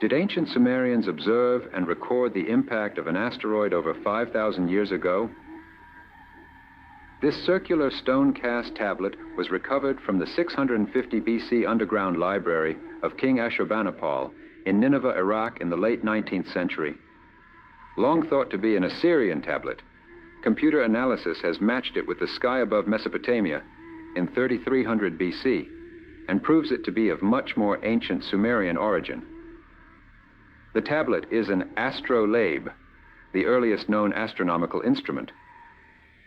Did ancient Sumerians observe and record the impact of an asteroid over 5,000 years ago? This circular stone-cast tablet was recovered from the 650 BC underground library of King Ashurbanipal in Nineveh, Iraq in the late 19th century. Long thought to be an Assyrian tablet, computer analysis has matched it with the sky above Mesopotamia in 3300 BC and proves it to be of much more ancient Sumerian origin. The tablet is an astrolabe, the earliest known astronomical instrument.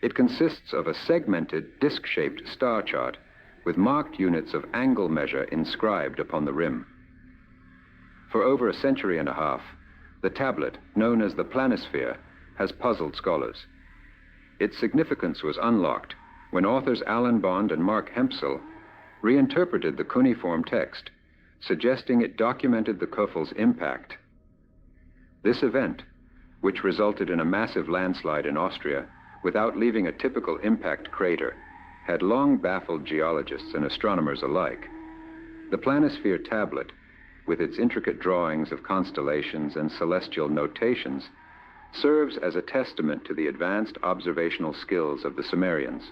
It consists of a segmented, disc-shaped star chart with marked units of angle measure inscribed upon the rim. For over a century and a half, the tablet, known as the planisphere, has puzzled scholars. Its significance was unlocked when authors Alan Bond and Mark Hempsel reinterpreted the cuneiform text, suggesting it documented the Kufl's impact. This event, which resulted in a massive landslide in Austria without leaving a typical impact crater, had long baffled geologists and astronomers alike. The planisphere tablet, with its intricate drawings of constellations and celestial notations, serves as a testament to the advanced observational skills of the Sumerians.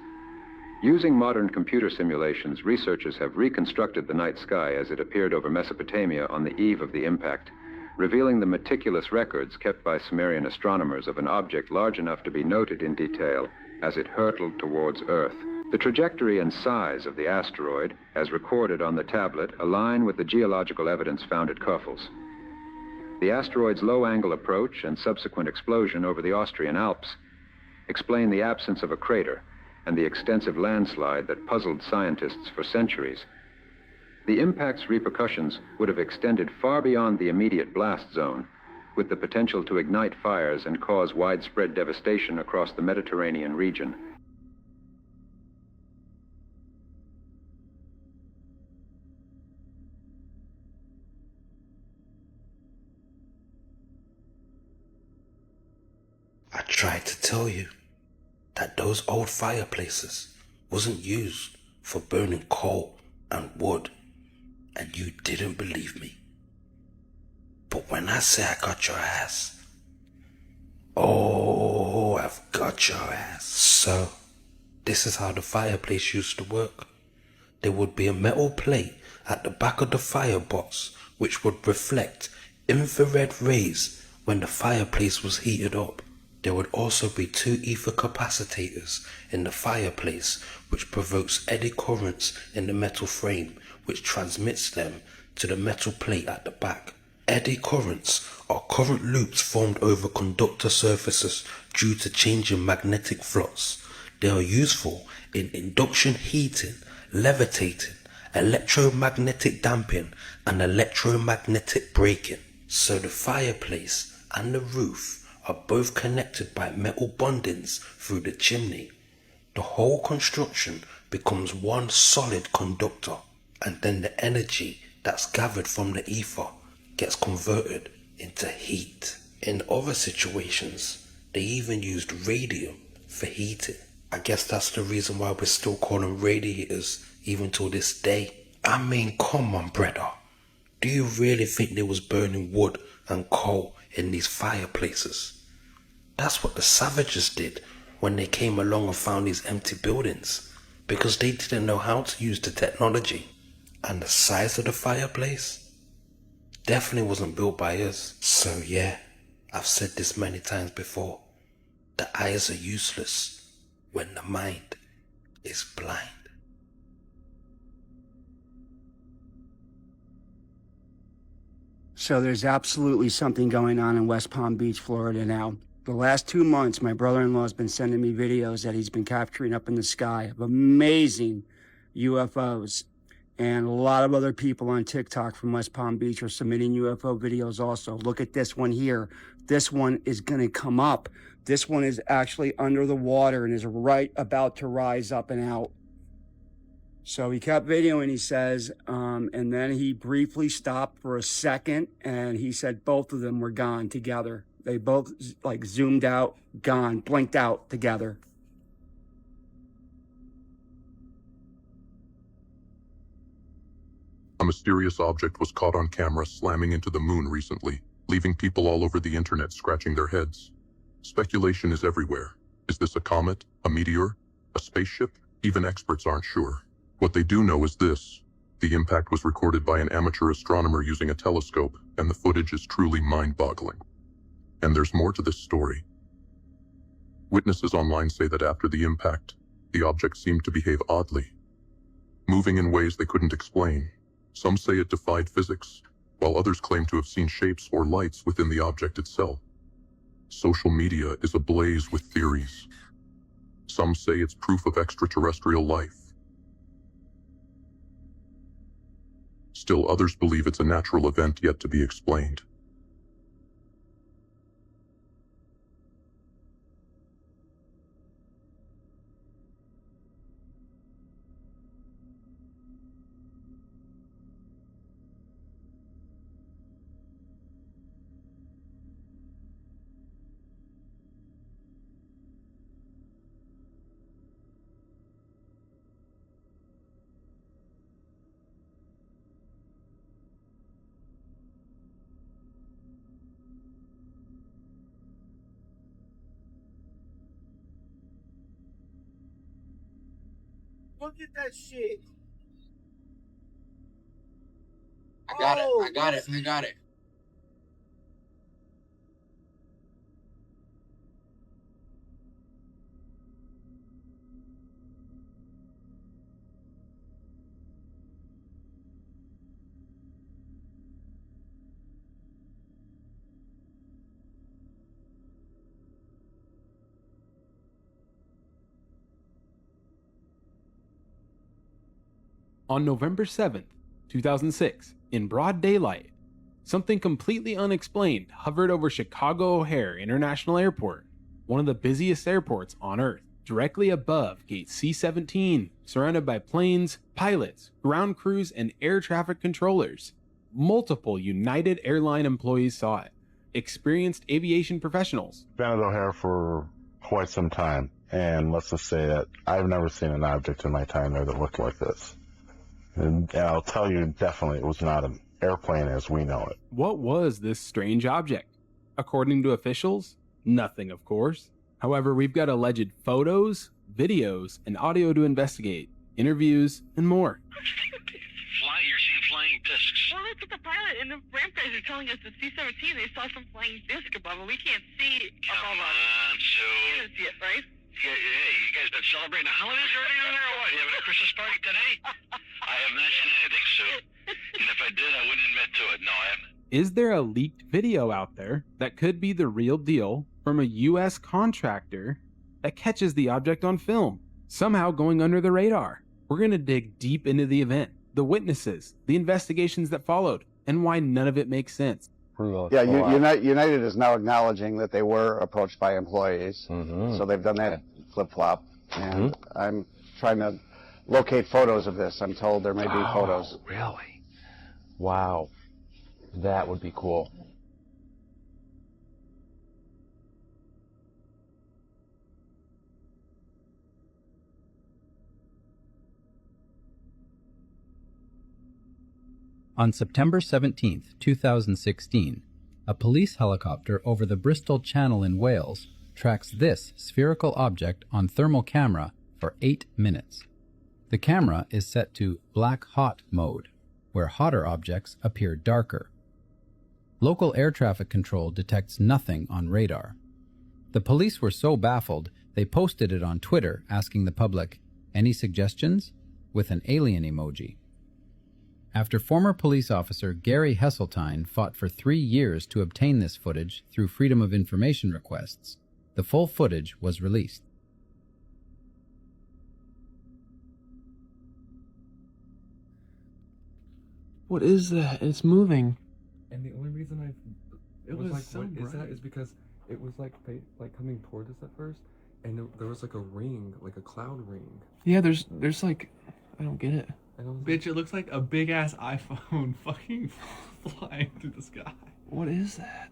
Using modern computer simulations, researchers have reconstructed the night sky as it appeared over Mesopotamia on the eve of the impact, revealing the meticulous records kept by Sumerian astronomers of an object large enough to be noted in detail as it hurtled towards Earth. The trajectory and size of the asteroid, as recorded on the tablet, align with the geological evidence found at Kufl's. The asteroid's low-angle approach and subsequent explosion over the Austrian Alps explain the absence of a crater and the extensive landslide that puzzled scientists for centuries. The impact's repercussions would have extended far beyond the immediate blast zone, with the potential to ignite fires and cause widespread devastation across the Mediterranean region. I tried to tell you that those old fireplaces wasn't used for burning coal and wood, and you didn't believe me. But when I say I got your ass, oh, I've got your ass. So, this is how the fireplace used to work. There would be a metal plate at the back of the firebox which would reflect infrared rays when the fireplace was heated up. There would also be 2 ether capacitors in the fireplace which provokes eddy currents in the metal frame which transmits them to the metal plate at the back. Eddy currents are current loops formed over conductor surfaces due to changing magnetic flux. They are useful in induction heating, levitating, electromagnetic damping, and electromagnetic braking. So the fireplace and the roof are both connected by metal bondings through the chimney. The whole construction becomes one solid conductor, and then the energy that's gathered from the ether gets converted into heat. In other situations, they even used radium for heating. I guess that's the reason why we're still calling radiators even till this day. I mean, come on, brother. Do you really think they was burning wood and coal in these fireplaces? That's what the savages did when they came along and found these empty buildings, because they didn't know how to use the technology. And the size of the fireplace definitely wasn't built by us. So yeah, I've said this many times before. The eyes are useless when the mind is blind. So there's absolutely something going on in West Palm Beach, Florida now. The last 2 months, my brother-in-law has been sending me videos that he's been capturing up in the sky of amazing UFOs. And a lot of other people on TikTok from West Palm Beach are submitting UFO videos also. Look at this one here. This one is going to come up. This one is actually under the water and is right about to rise up and out. So he kept videoing, he says, and then he briefly stopped for a second, and he said both of them were gone together. They both like zoomed out, gone, blinked out together. A mysterious object was caught on camera slamming into the moon recently, leaving people all over the internet scratching their heads. Speculation is everywhere. Is this a comet, a meteor, a spaceship? Even experts aren't sure. What they do know is this: the impact was recorded by an amateur astronomer using a telescope, and the footage is truly mind-boggling. And there's more to this story. Witnesses online say that after the impact, the object seemed to behave oddly, moving in ways they couldn't explain. Some say it defied physics, while others claim to have seen shapes or lights within the object itself. Social media is ablaze with theories. Some say it's proof of extraterrestrial life. Still others believe it's a natural event yet to be explained. Look at that shit. I got it. On November 7th, 2006, in broad daylight, something completely unexplained hovered over Chicago O'Hare International Airport, one of the busiest airports on Earth, directly above Gate C-17, surrounded by planes, pilots, ground crews, and air traffic controllers. Multiple United Airline employees saw it, experienced aviation professionals. Been at O'Hare for quite some time, and let's just say that I've never seen an object in my time there that looked like this. And I'll tell you, definitely, it was not an airplane as we know it. What was this strange object? According to officials, nothing, of course. However, we've got alleged photos, videos, and audio to investigate, interviews, and more. You're seeing flying discs. Well, look at the pilot and the ramp guys are telling us the C-17, they saw some flying disc above it. We can't see above us. Come on, Sue. You didn't see it, right? Hey, you guys been celebrating the holidays or anything over there or what? You having a Christmas party today? I have not seen anything, Sue. And if I did, I wouldn't admit to it. No, I haven't. Is there a leaked video out there that could be the real deal from a U.S. contractor that catches the object on film, somehow going under the radar? We're going to dig deep into the event, the witnesses, the investigations that followed, and why none of it makes sense. Yeah, United is now acknowledging that they were approached by employees, so they've done that flip-flop, and I'm trying to locate photos of this. I'm told there may be photos. Really? Wow. That would be cool. On September 17, 2016, a police helicopter over the Bristol Channel in Wales tracks this spherical object on thermal camera for 8 minutes. The camera is set to black hot mode, where hotter objects appear darker. Local air traffic control detects nothing on radar. The police were so baffled, they posted it on Twitter asking the public, "Any suggestions?" with an alien emoji. After former police officer Gary Hesseltine fought for 3 years to obtain this footage through Freedom of Information requests, the full footage was released. What is that? It's moving. And the only reason It was like, so what is that? bright. Is because it was like coming toward us at first, and there was like a ring, like a cloud ring. Yeah, there's like, I don't get it. Bitch, it looks like a big ass iPhone fucking flying through the sky. What is that?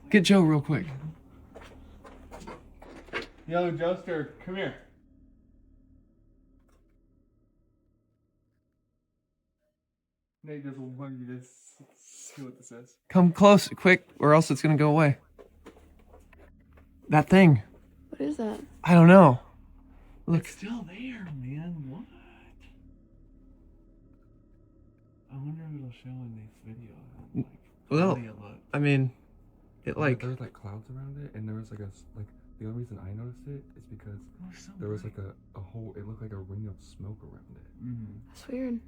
Get Joe real quick. Yo, Joester, come here. Nate just want you to see what this is. Come close, quick, or else it's gonna go away. That thing. What is that? I don't know. Look. It's still there, man. What? I wonder if it'll show in this video. Like, Well, it looks. I mean, it like. There was like clouds around it, and there was like the only reason I noticed it is because there was like a whole. It looked like a ring of smoke around it. That's weird.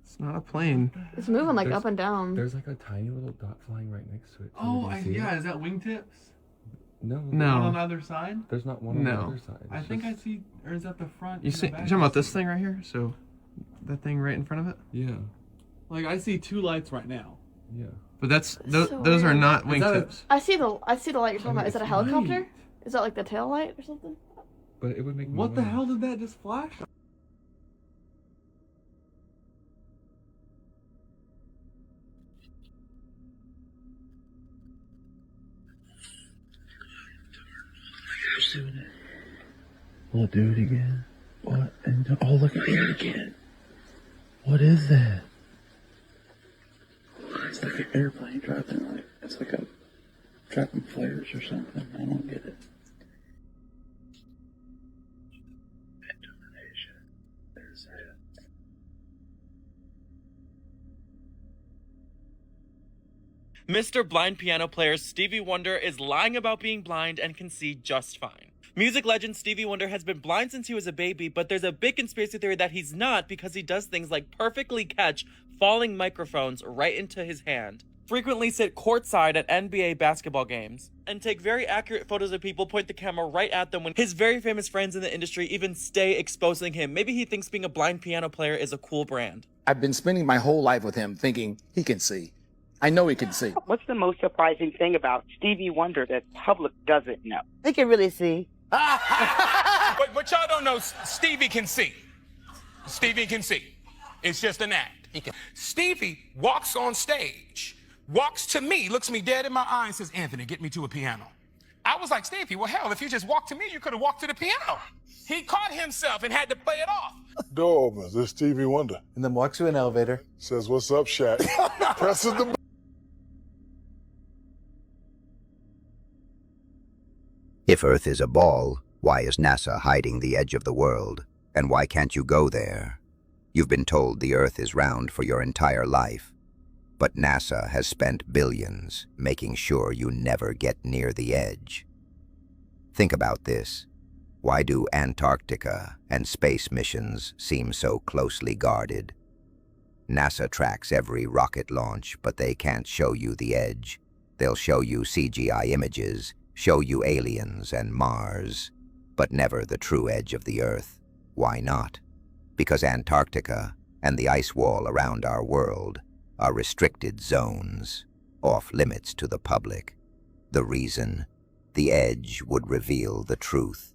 It's not a plane. It's moving like up and down. There's like a tiny little dot flying right next to it. Oh, yeah. Is that wingtips? No. No. On the other side? There's not one on the other side. I think I see. Or is that the front? You see? You talking about this thing right here? So, that thing right in front of it? Yeah. Like I see two lights right now. Yeah. But that's so those are weird. not wingtips. I see the light you're talking about. Is that a helicopter? Is that like the tail light or something? But it would make. What the hell did that just flash? We'll do it again. What? And oh, look at it again. What is that? It's like an airplane dropping. Like it's like a dropping flares or something. I don't get it. There's that. Mr. Blind Piano Player Stevie Wonder is lying about being blind and can see just fine. Music legend Stevie Wonder has been blind since he was a baby, but there's a big conspiracy theory that he's not because he does things like perfectly catch falling microphones right into his hand, frequently sit courtside at NBA basketball games, and take very accurate photos of people, point the camera right at them when his very famous friends in the industry even stay exposing him. Maybe he thinks being a blind piano player is a cool brand. I've been spending my whole life with him thinking he can see. I know he can see. What's the most surprising thing about Stevie Wonder that public doesn't know? He can really see. But y'all don't know Stevie can see. Stevie can see. It's just an act. Stevie walks on stage, walks to me, looks me dead in my eye and says, Anthony, get me to a piano. I was like, Stevie, well, hell, if you just walked to me, you could have walked to the piano. He caught himself and had to play it off. Door opens. It's Stevie Wonder. And then walks to an elevator. Says, what's up, Shaq? Presses the button. If Earth is a ball, why is NASA hiding the edge of the world? And why can't you go there? You've been told the Earth is round for your entire life. But NASA has spent billions making sure you never get near the edge. Think about this. Why do Antarctica and space missions seem so closely guarded? NASA tracks every rocket launch, but they can't show you the edge. They'll show you CGI images, show you aliens and Mars, but never the true edge of the Earth. Why not? Because Antarctica and the ice wall around our world are restricted zones, off limits to the public. The reason? The edge would reveal the truth,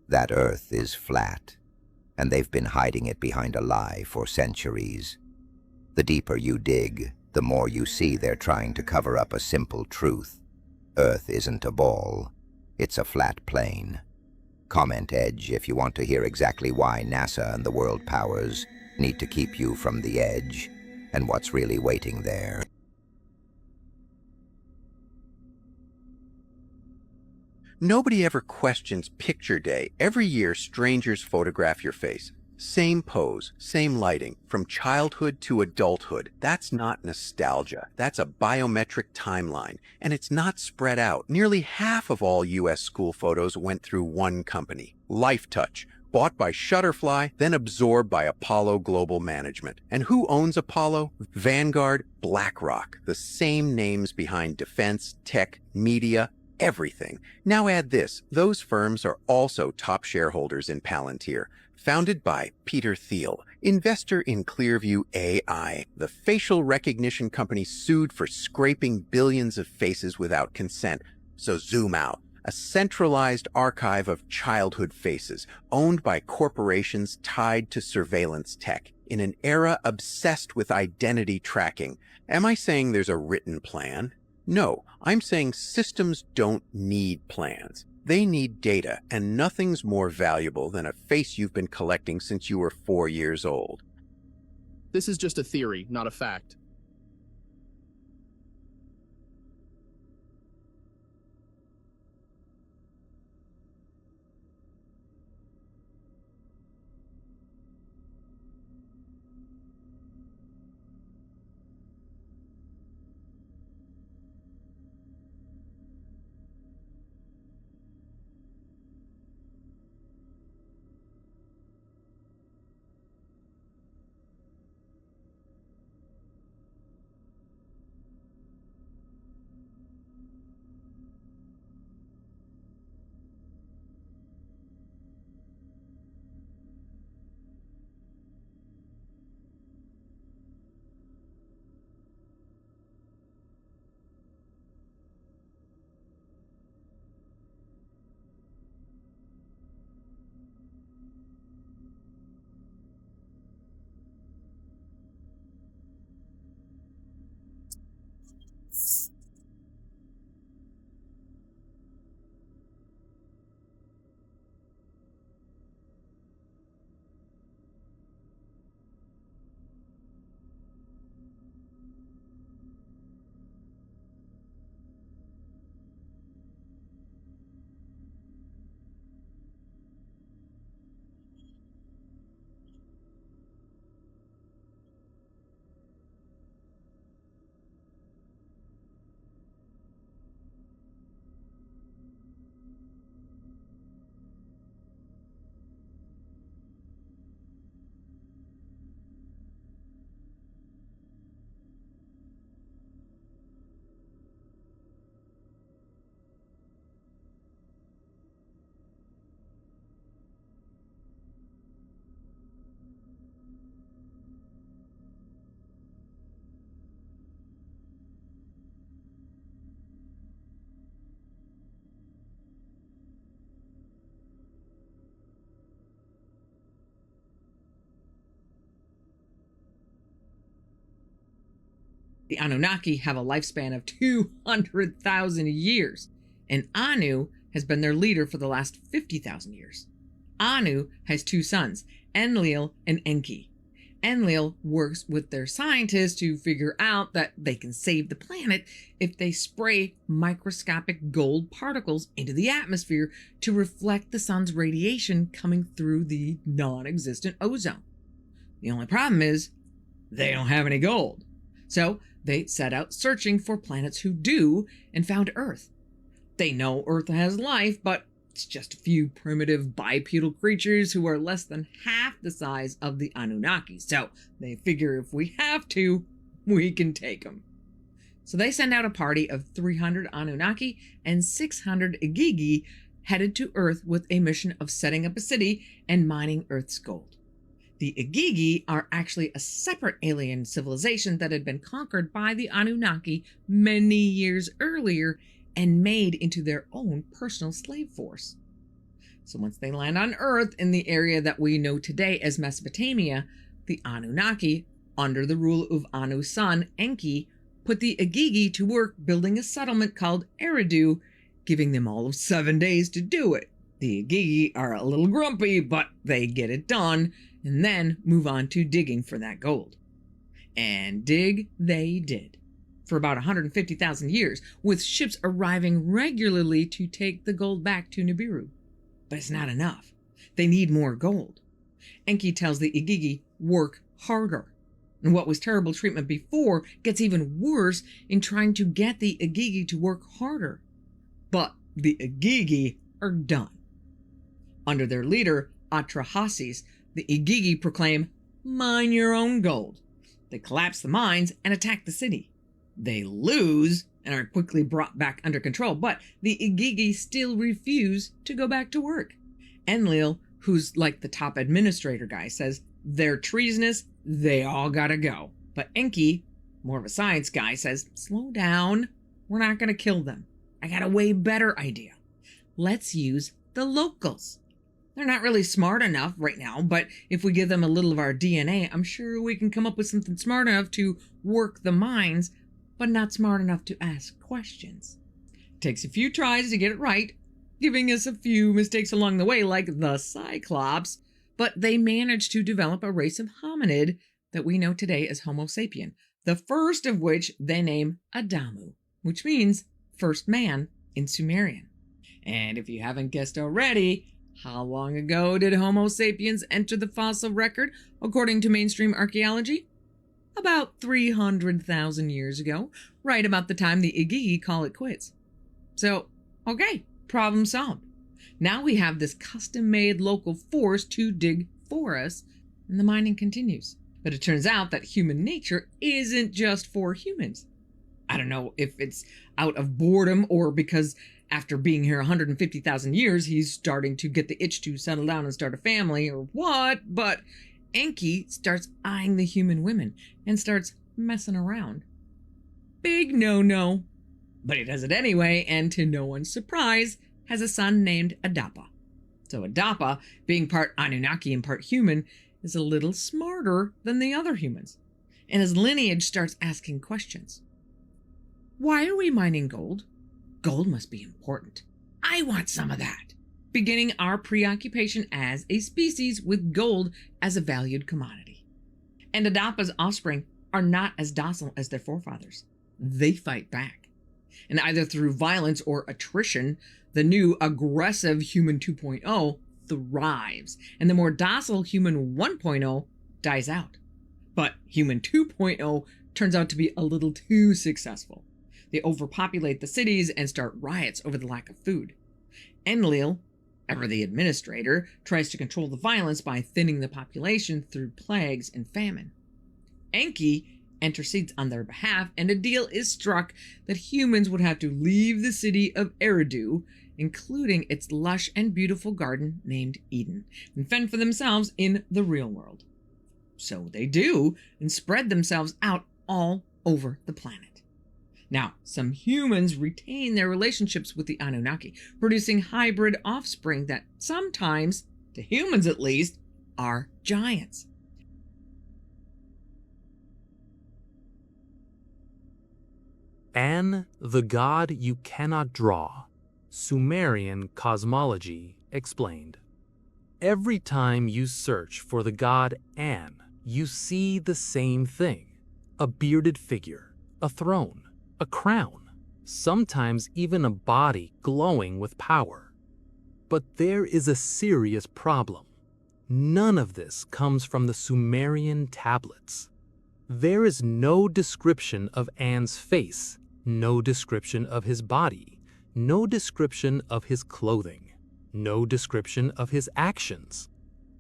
that Earth is flat, and they've been hiding it behind a lie for centuries. The deeper you dig, the more you see they're trying to cover up a simple truth. Earth isn't a ball, it's a flat plane. Comment edge if you want to hear exactly why NASA and the world powers need to keep you from the edge, and what's really waiting there. Nobody ever questions picture day. Every year, strangers photograph your face. Same pose, same lighting, from childhood to adulthood. That's not nostalgia. That's a biometric timeline. And it's not spread out. Nearly half of all U.S. school photos went through one company, LifeTouch, bought by Shutterfly, then absorbed by Apollo Global Management. And who owns Apollo? Vanguard, BlackRock, the same names behind defense, tech, media, everything. Now add this, those firms are also top shareholders in Palantir, founded by Peter Thiel, investor in Clearview AI, the facial recognition company sued for scraping billions of faces without consent. So zoom out. A centralized archive of childhood faces, owned by corporations tied to surveillance tech, in an era obsessed with identity tracking. Am I saying there's a written plan? No, I'm saying systems don't need plans. They need data, and nothing's more valuable than a face you've been collecting since you were 4 years old. This is just a theory, not a fact. The Anunnaki have a lifespan of 200,000 years, and Anu has been their leader for the last 50,000 years. Anu has two sons, Enlil and Enki. Enlil works with their scientists to figure out that they can save the planet if they spray microscopic gold particles into the atmosphere to reflect the sun's radiation coming through the non-existent ozone. The only problem is they don't have any gold. So they set out searching for planets who do and found Earth. They know Earth has life, but it's just a few primitive bipedal creatures who are less than half the size of the Anunnaki. So they figure if we have to, we can take them. So they send out a party of 300 Anunnaki and 600 Igigi headed to Earth with a mission of setting up a city and mining Earth's gold. The Igigi are actually a separate alien civilization that had been conquered by the Anunnaki many years earlier and made into their own personal slave force. So once they land on Earth in the area that we know today as Mesopotamia, the Anunnaki, under the rule of Anu's son, Enki, put the Igigi to work building a settlement called Eridu, giving them all of 7 days to do it. The Igigi are a little grumpy, but they get it done, and then move on to digging for that gold. And dig they did. For about 150,000 years, with ships arriving regularly to take the gold back to Nibiru. But it's not enough. They need more gold. Enki tells the Igigi, work harder. And what was terrible treatment before gets even worse in trying to get the Igigi to work harder. But the Igigi are done. Under their leader, Atrahasis, the Igigi proclaim, mine your own gold. They collapse the mines and attack the city. They lose and are quickly brought back under control, but the Igigi still refuse to go back to work. Enlil, who's like the top administrator guy, says they're treasonous, they all gotta go. But Enki, more of a science guy, says, slow down, we're not gonna kill them. I got a way better idea. Let's use the locals. They're not really smart enough right now, but if we give them a little of our DNA, I'm sure we can come up with something smart enough to work the mines, but not smart enough to ask questions. Takes a few tries to get it right, giving us a few mistakes along the way, like the Cyclops, but they managed to develop a race of hominid that we know today as Homo sapien, the first of which they name Adamu, which means first man in Sumerian. And if you haven't guessed already, how long ago did Homo sapiens enter the fossil record, according to mainstream archaeology? About 300,000 years ago, right about the time the Igigi call it quits. So, okay, problem solved. Now we have this custom-made local forest to dig for us, and the mining continues. But it turns out that human nature isn't just for humans. I don't know if it's out of boredom or because after being here 150,000 years, he's starting to get the itch to settle down and start a family or what, but Enki starts eyeing the human women and starts messing around. Big no-no. But he does it anyway, and to no one's surprise, has a son named Adapa. So Adapa, being part Anunnaki and part human, is a little smarter than the other humans. And his lineage starts asking questions. Why are we mining gold? Gold must be important. I want some of that. Beginning our preoccupation as a species with gold as a valued commodity. And Adapa's offspring are not as docile as their forefathers. They fight back. And either through violence or attrition, the new aggressive human 2.0 thrives, and the more docile human 1.0 dies out. But human 2.0 turns out to be a little too successful. They overpopulate the cities and start riots over the lack of food. Enlil, ever the administrator, tries to control the violence by thinning the population through plagues and famine. Enki intercedes on their behalf, and a deal is struck that humans would have to leave the city of Eridu, including its lush and beautiful garden named Eden, and fend for themselves in the real world. So they do, and spread themselves out all over the planet. Now, some humans retain their relationships with the Anunnaki, producing hybrid offspring that sometimes, to humans at least, are giants. An, the god you cannot draw. Sumerian cosmology explained. Every time you search for the god An, you see the same thing. A bearded figure, a throne, a crown, sometimes even a body glowing with power. But there is a serious problem. None of this comes from the Sumerian tablets. There is no description of An's face, no description of his body, no description of his clothing, no description of his actions.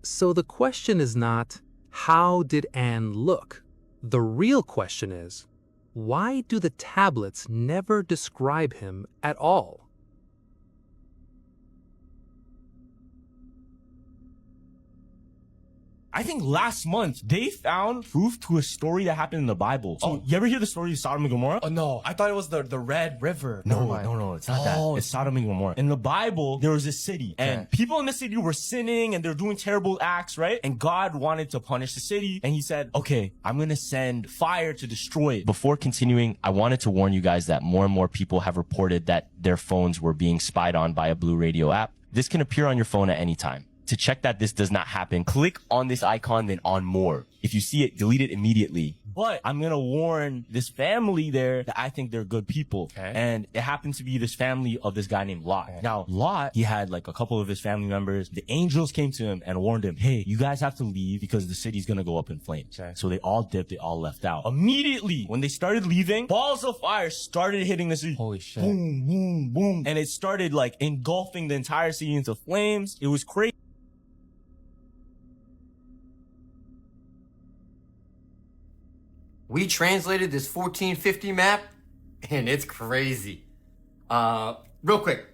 So the question is not, how did An look? The real question is, why do the tablets never describe him at all? I think last month, they found proof to a story that happened in the Bible. So, you ever hear the story of Sodom and Gomorrah? Oh, no. I thought it was the Red River. No, it's not that. It's Sodom and Gomorrah. In the Bible, there was a city, and people in the city were sinning, and they're doing terrible acts, right? And God wanted to punish the city, and he said, okay, I'm gonna send fire to destroy it. Before continuing, I wanted to warn you guys that more and more people have reported that their phones were being spied on by a Blue Radio app. This can appear on your phone at any time. To check that this does not happen, click on this icon, then on more. If you see it, delete it immediately. But I'm gonna warn this family there that I think they're good people. And it happens to be this family of this guy named Lot. Now, Lot, he had like a couple of his family members. The angels came to him and warned him, hey, you guys have to leave because the city's gonna go up in flames. So they all dipped, they all left out. Immediately, when they started leaving, balls of fire started hitting the city. Holy shit. Boom, boom, boom. And it started like engulfing the entire city into flames. It was crazy. We translated this 1450 map, and it's crazy. Real quick,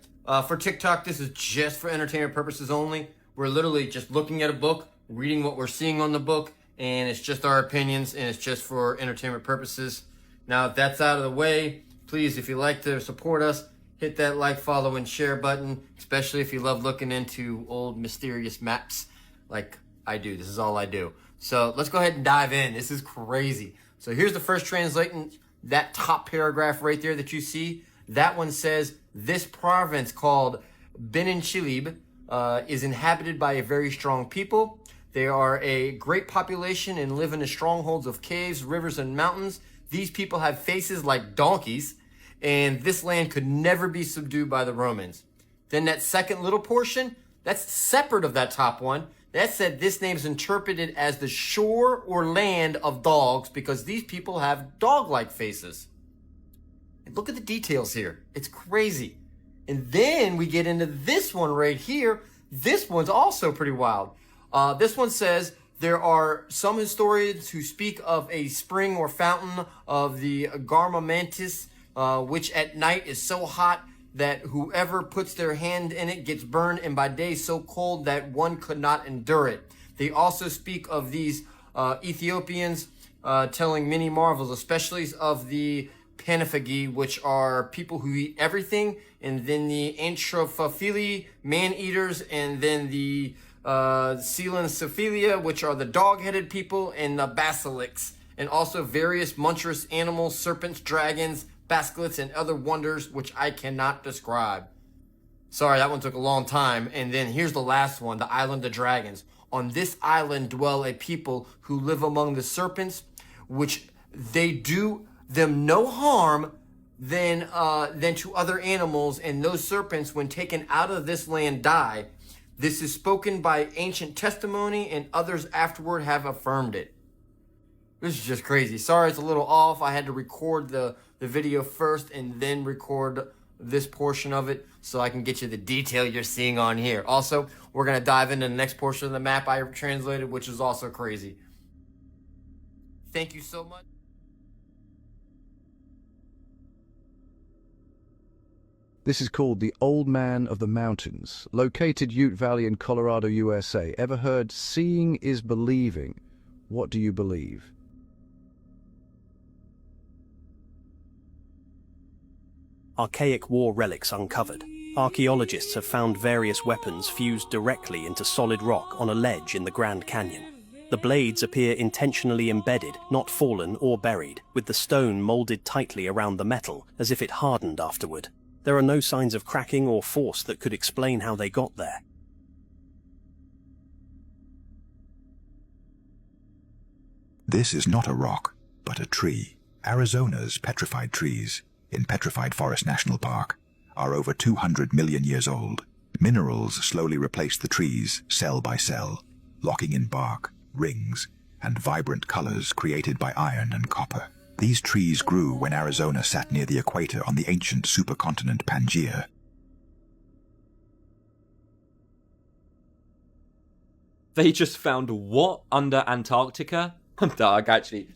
for TikTok, this is just for entertainment purposes only. We're literally just looking at a book, reading what we're seeing on the book, and it's just our opinions, and it's just for entertainment purposes. Now, if that's out of the way, please, if you'd like to support us, hit that like, follow, and share button, especially if you love looking into old mysterious maps like I do. This is all I do. So let's go ahead and dive in. This is crazy. So here's the first translation, that top paragraph right there that you see. That one says, this province called Benin Chilib is inhabited by a very strong people. They are a great population and live in the strongholds of caves, rivers, and mountains. These people have faces like donkeys, and this land could never be subdued by the Romans. Then that second little portion, that's separate of that top one. That said, this name is interpreted as the shore or land of dogs because these people have dog-like faces. And look at the details here. It's crazy. And then we get into this one right here. This one's also pretty wild. This one says, there are some historians who speak of a spring or fountain of the Garma Mantis, which at night is so hot that whoever puts their hand in it gets burned, and by day so cold that one could not endure it. They also speak of these Ethiopians telling many marvels, especially of the Panaphagi, which are people who eat everything, and then the Anthropophili, man-eaters, and then the Coelencephalia, which are the dog-headed people, and the Basilics, and also various monstrous animals, serpents, dragons, basilics, and other wonders which I cannot describe. Sorry, that one took a long time. And then here's the last one, the Island of Dragons. On this island dwell a people who live among the serpents, which they do them no harm than to other animals, and those serpents, when taken out of this land, die. This is spoken by ancient testimony, and others afterward have affirmed it. This is just crazy. Sorry, it's a little off. I had to record the video first and then record this portion of it so I can get you the detail you're seeing on here. Also, we're going to dive into the next portion of the map I translated, which is also crazy. Thank you so much. This is called the Old Man of the Mountains, located Ute Valley in Colorado, USA. Ever heard seeing is believing? What do you believe? Archaic war relics uncovered. Archaeologists have found various weapons fused directly into solid rock on a ledge in the Grand Canyon. The blades appear intentionally embedded, not fallen or buried, with the stone molded tightly around the metal as if it hardened afterward. There are no signs of cracking or force that could explain how they got there. This is not a rock, but a tree. Arizona's petrified trees, in Petrified Forest National Park, are over 200 million years old. Minerals slowly replace the trees, cell by cell, locking in bark, rings, and vibrant colors created by iron and copper. These trees grew when Arizona sat near the equator on the ancient supercontinent Pangaea. They just found what under Antarctica? Doug, actually.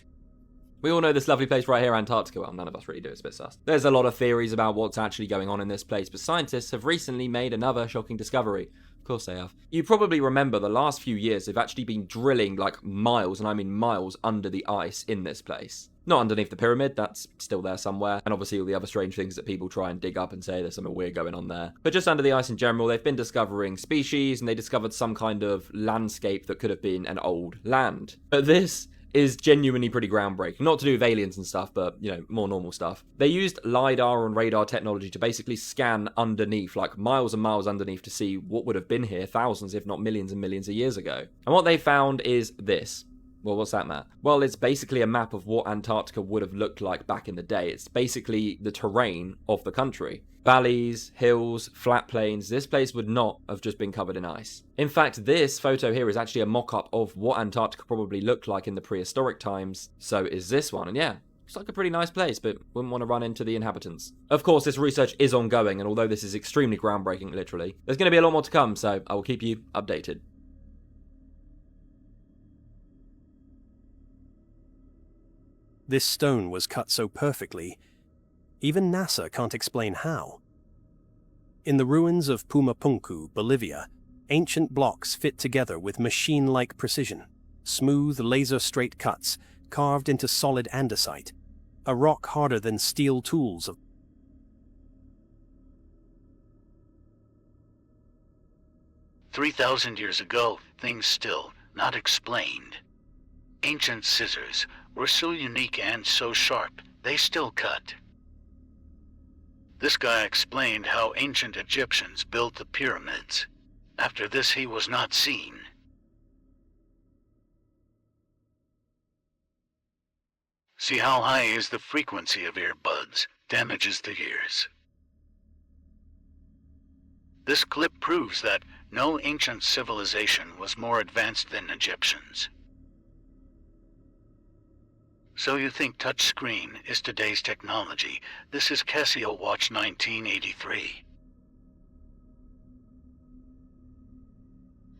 We all know this lovely place right here, Antarctica. Well, none of us really do, it's a bit sus. There's a lot of theories about what's actually going on in this place, but scientists have recently made another shocking discovery. Of course they have. You probably remember the last few years they've actually been drilling like miles, and I mean miles, under the ice in this place. Not underneath the pyramid, that's still there somewhere, and obviously all the other strange things that people try and dig up and say there's something weird going on there. But just under the ice in general, they've been discovering species, and they discovered some kind of landscape that could have been an old land. But this is genuinely pretty groundbreaking. Not to do with aliens and stuff, but, you know, more normal stuff. They used LiDAR and radar technology to basically scan underneath, like miles and miles underneath, to see what would have been here thousands, if not millions and millions of years ago. And what they found is this. Well, what's that, Matt? Well, it's basically a map of what Antarctica would have looked like back in the day. It's basically the terrain of the country. Valleys, hills, flat plains. This place would not have just been covered in ice. In fact, this photo here is actually a mock-up of what Antarctica probably looked like in the prehistoric times. So is this one. And yeah, it's like a pretty nice place, but wouldn't want to run into the inhabitants. Of course, this research is ongoing, and although this is extremely groundbreaking, literally, there's going to be a lot more to come, so I will keep you updated. This stone was cut so perfectly, even NASA can't explain how. In the ruins of Pumapunku, Bolivia, ancient blocks fit together with machine-like precision, smooth, laser-straight cuts carved into solid andesite, a rock harder than steel tools. 3,000 years ago, things still not explained. Ancient scissors were so unique and so sharp, they still cut. This guy explained how ancient Egyptians built the pyramids. After this, he was not seen. See how high is the frequency of earbuds. Damages the ears. This clip proves that no ancient civilization was more advanced than Egyptians. So you think touchscreen is today's technology? This is Casio Watch 1983.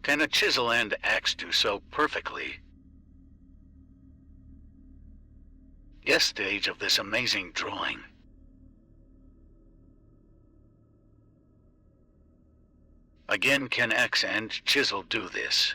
Can a chisel and axe do so perfectly? Guess the age of this amazing drawing. Again, can axe and chisel do this?